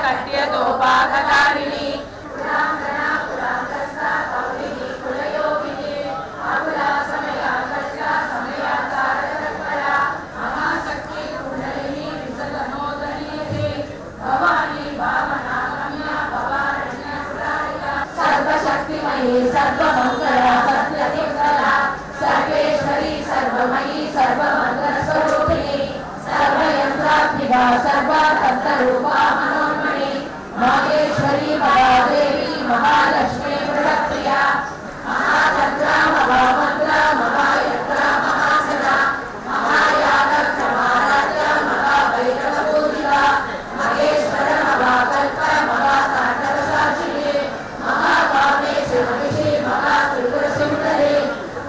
कट्यतोपागतारिणी सर्वमंगला सत्यतीर्थला सर्वेश्वरी सर्वमयी सर्वमंगल स्वरूपिणी सर्वयंत्रात्मिका सर्वतंत्ररूपा मनोन्मणि माहेश्वरी महादेवी महालक्ष्मी प्रणप्रिया महातंत्रा महामंत्रा महायंत्रा महासना महायागक्ष महाराज्य महाभैरवपूजिता महेश्वर महाकल्प महातांडव साक्षिणी महाकामेश्वरी महात्रिपुर सुंदरी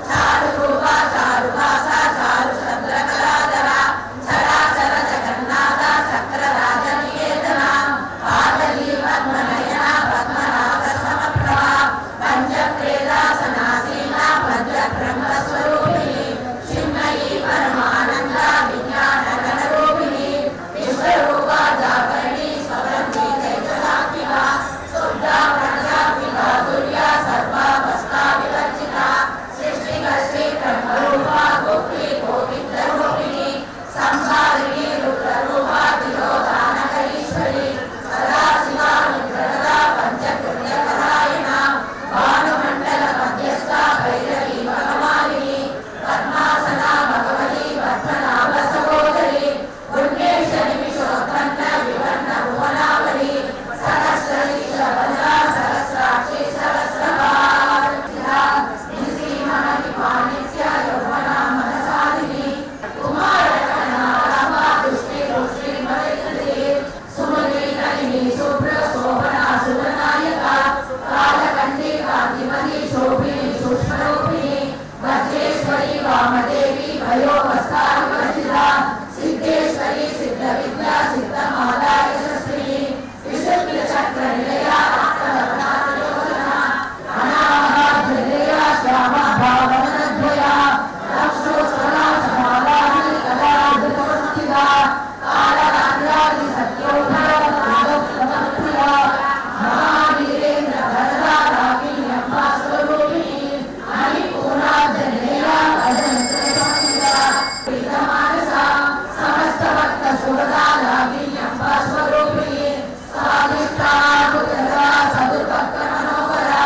चारुरूपा चारुभासा चारुचंद्रकलाधरा चराचर जगन्नाथ चक्रराजनिकेतना पादली पद्मनयना पद्मनाभ समप्रभा पंचप्रेदासनासीना पंचब्रह्मस्वरूपिणी चिन्मयी परमानंद विज्ञानगणरूपिणी विश्वरूपा जागरणी स्वरंती चैतसात्विका शुद्धा प्रज्ञात्मिका तुर्या सर्वावस्था विवर्जिता सृष्टिकर्त्री ब्रह्मरूपा गोप्री गोविंदरूपिणी संहारिणी रुद्ररूपा तिरोधानकरीश्वरी सदाशिवा निग्रहदा पंचकृत्यपरायणा भानुमण्डल मध्यस्था भैरवी भगवानिनी पद्मासना भगवती पद्मनाभ सहोदरी पुण्येश निमिषोत्पन्न विवर्ण भुवनावली सहस्रली शबला सहस्राक्षी सहस्रपाद निसीमणि पाणित्य यौवना मनसादिनी कुमारकणा रमा दृष्टि रुष्टि मलिकृति सुमनी नलिनी शुभ्र शोभना सुरनायका कालकण्डी कान्तिमती शोभिनी सूक्ष्मरूपिणी वज्रेश्वरी वामदेवी भयोवस्था विवर्जिता सिद्धेश्वरी सिद्धविद्या सिद्धमाला यशस्विनी विशुद्धचक्रनिलया रक्तवर्णातियोजना अनामहाध्यया श्यामा भावनद्वया रक्षोत्सना समालानि कलाधृतवस्तिदा कालरात्र्यादि सत्योधारप्रिया महावीरेन्द्र भरदा रागिण्यम्बा स्वरूपिणी मणिपूर्णाध्यया अजन्त्रसंस्थिता प्रीतमानसा समस्तभक्त सुरदा रागिण्यम्बा स्वरूपिणी स्वादिष्टा भूतरा सदुर्भक्त मनोहरा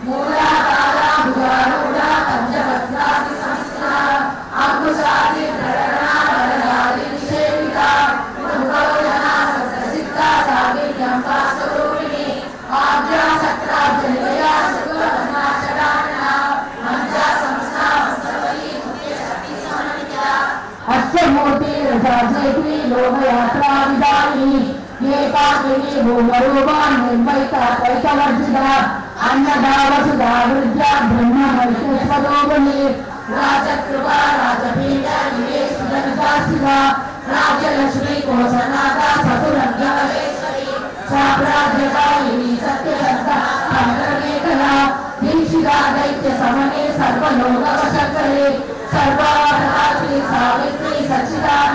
मूलाधारा भुजारूढा पंचभद्रादि संस्था अंकुशादि प्रणा वरदादि निषेविता मृगौजना सत्रसिद्धा सागिण्यम्बा स्वरूपिणी आज्ञा सत्राजनया शुक्लवर्णा षडानना मञ्जा संस्था वस्त्रवली मुख्यशक्ति समन्विता अक्षमूर्ति रसाजेत्री लोकयात्रा विदायिनी एकाकिनी भूमरूपा निर्मयिता कैतवर्जिता अन्नदा वसुधा वृद्धा ब्रह्ममैत्यस्वरूपिणी राजकृपा राजपीठ निवेशुदनदासिका राज्यलक्ष्मी कोशनाथा सतुरङ्गमहेश्वरी साम्राज्यकालिनी सत्यसत्ता सागरमेखला दीक्षिता दैत्य समने सर्वलोकवशकरे सर्वाधात्री सावित्री सच्चिदानंद